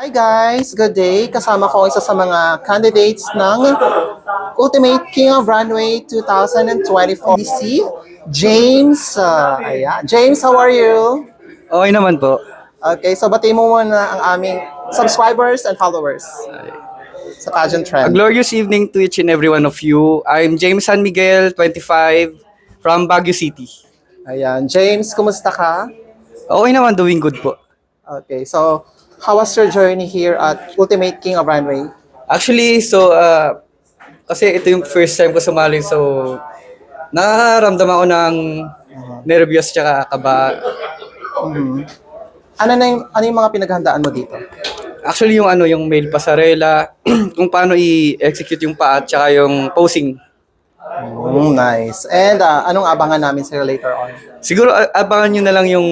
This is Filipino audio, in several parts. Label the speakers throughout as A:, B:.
A: Hi guys! Good day! Kasama ko isa sa mga candidates ng Ultimate King of Runway 2024 DC, James. Ayan. James, how are you?
B: Okay naman po.
A: Okay, so batiin mo muna ang aming subscribers and followers sa pageant
B: A
A: trend.
B: glorious evening to each and every one of you. I'm James San Miguel, 25, from Baguio City.
A: Ayan. James, kumusta ka?
B: Okay naman, doing good po.
A: Okay, so how was your journey here at Ultimate King of Runway?
B: Actually, kasi ito yung first time ko sumali, so nakakaramdam ako ng nervyos tsaka kaba.
A: Ano yung mga pinaghandaan mo dito?
B: Actually, yung male pasarela, kung paano i-execute yung paa tsaka yung posing.
A: Nice. And anong abangan namin sa'yo later on?
B: Siguro abangan nyo na lang yung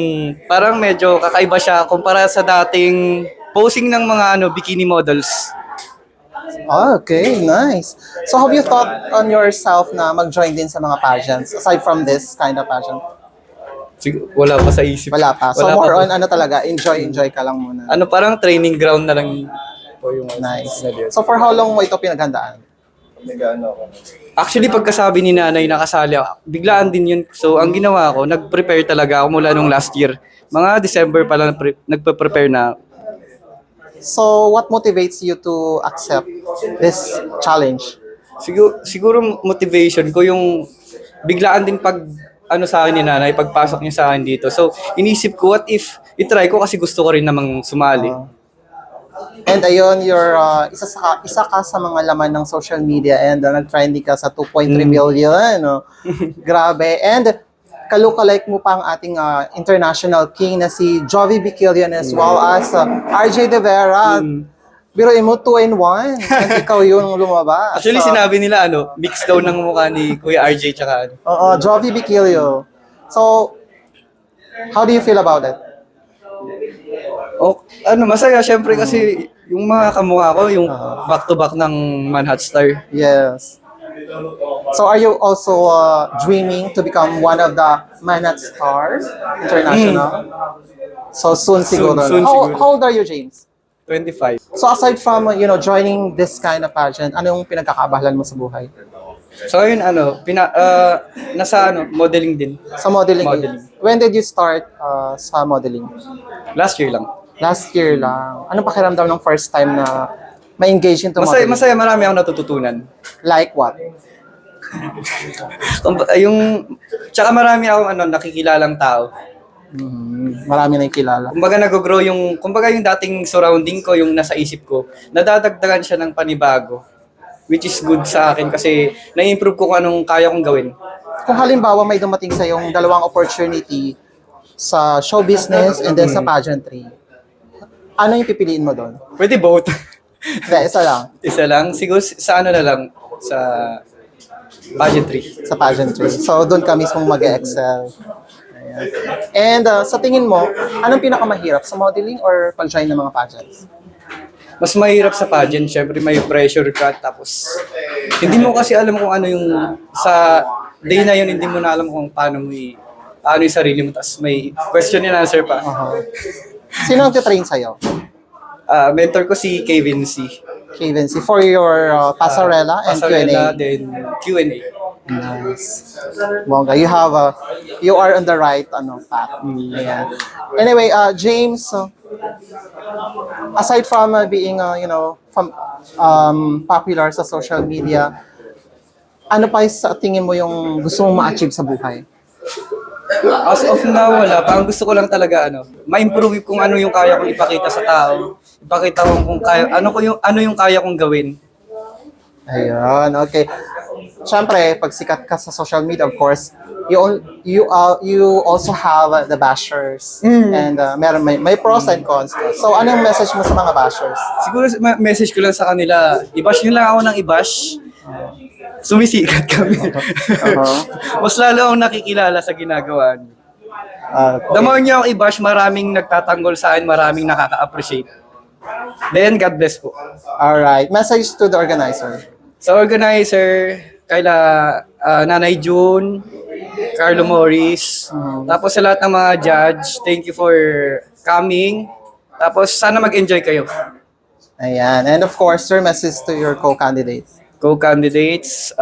B: parang medyo kakaiba siya kumpara sa dating posing ng mga bikini models.
A: Okay, nice. So have you thought on yourself na mag-join din sa mga pageants aside from this kind of pageant?
B: Wala pa sa isip.
A: Wala pa. So
B: Wala
A: more
B: pa
A: on talaga, enjoy ka lang muna.
B: parang training ground na lang po yung
A: Nice. So for how long mo ito pinaghandaan?
B: Actually, pagkasabi ni nanay nakasali ako, biglaan din yun. So, ang ginawa ko, nag-prepare talaga ako mula nung last year. Mga December pa lang nagpe-prepare na.
A: So what motivates you to accept this challenge?
B: Siguro motivation ko yung biglaan din sa akin ni nanay, pagpasok niya sa akin dito. So, inisip ko, what if itry ko kasi gusto ko rin namang sumali.
A: And ayun, you're isa ka sa mga laman ng social media and nag-trending ka sa 2.3 million. No? Grabe. And kalukalike mo pa ang ating international king na si Jovi Biquillan as well as RJ De Vera. Biruin mo 2-in-1 at ikaw yung lumabas.
B: Actually, sinabi nila, mix daw ng mukha ni Kuya RJ tsaka
A: Oo, Jovi Biquillan. So, how do you feel about it?
B: Masaya syempre kasi yung mga kamukha ko, yung back-to-back ng Manhunt Star.
A: Yes. So are you also dreaming to become one of the Manat Stars International? So soon siguro.
B: Soon
A: how,
B: siguro.
A: how old are you, James?
B: 25.
A: So aside from joining this kind of pageant, ano yung pinagkakabahalan mo sa buhay?
B: So yun, nasa modeling din.
A: Sa modeling.
B: Modeling.
A: When did you start sa modeling?
B: Last year lang.
A: Last year lang. Anong pakiramdam ng first time na ma-engage into modeling?
B: Masaya, marami akong natututunan.
A: Like what?
B: Tsaka marami akong nakikilalang tao.
A: Marami na kilala.
B: Kumbaga nag-grow yung dating surrounding ko, yung nasa isip ko, nadadagdagan siya ng panibago. Which is good sa akin kasi na-improve ko kung anong kaya kong gawin.
A: Kung halimbawa may dumating sa yung dalawang opportunity sa show business and then sa pageantry, ano yung pipiliin mo doon?
B: Pwede both.
A: Hindi, isa lang.
B: Isa lang. Siguro sa na lang, sa pageantry.
A: Sa pageantry. So, doon ka mismong mag-excel. Ayan. And sa tingin mo, anong pinakamahirap? Sa modeling or pag-join ng mga pageants?
B: Mas mahirap sa pageant, syempre may pressure ka, tapos hindi mo kasi alam kung ano yung sa day na yun, hindi mo na alam kung paano yung sarili mo, tapos may question and answer pa.
A: Sino ang titrain sa'yo?
B: Mentor ko si Kevin C.
A: Kevin, si for your pasarela and
B: Pasarela,
A: Q&A.
B: then Q&A.
A: Nice. Bongga, you are on the right path. Ayan. Anyway, James, aside from being popular sa social media, ano pa sa tingin mo yung gusto mong ma-achieve sa buhay?
B: As of now, wala pa. Ang gusto ko lang talaga, ma-improve kung ano yung kaya kong ipakita sa tao. Ipakita ko kung kaya, ano yung kaya kong gawin.
A: Ayun, okay. Siyempre, pag sikat ka sa social media, of course, you also have the bashers. And may pros and cons. So, ano yung message mo sa mga bashers?
B: Siguro message ko lang sa kanila, i-bash nyo lang ako ng i-bash. Sumisikat kami. Mas lalo akong nakikilala sa ginagawa niyo. The more niyo ako i-bash, maraming nagtatanggol sa akin, maraming nakaka-appreciate. Then, God bless po.
A: Alright. Message to the organizer.
B: Sa organizer, kaila Nanay June, Carlo Morris, tapos sa lahat ng mga judge, thank you for coming. Tapos sana mag-enjoy kayo.
A: Ayan. And of course, your message to your co-candidates.
B: Co-candidates,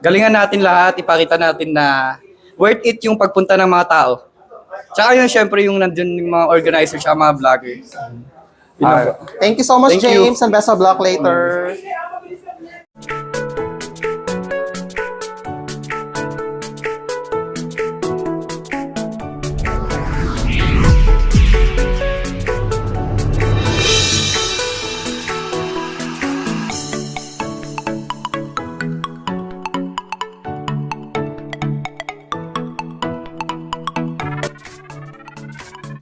B: galingan natin lahat, ipakita natin na worth it yung pagpunta ng mga tao. Tsaka yun, syempre, yung nandun yung mga organizers at mga vloggers. Yun lang po.
A: Thank you so much,
B: Thank you.
A: James, and best of luck later.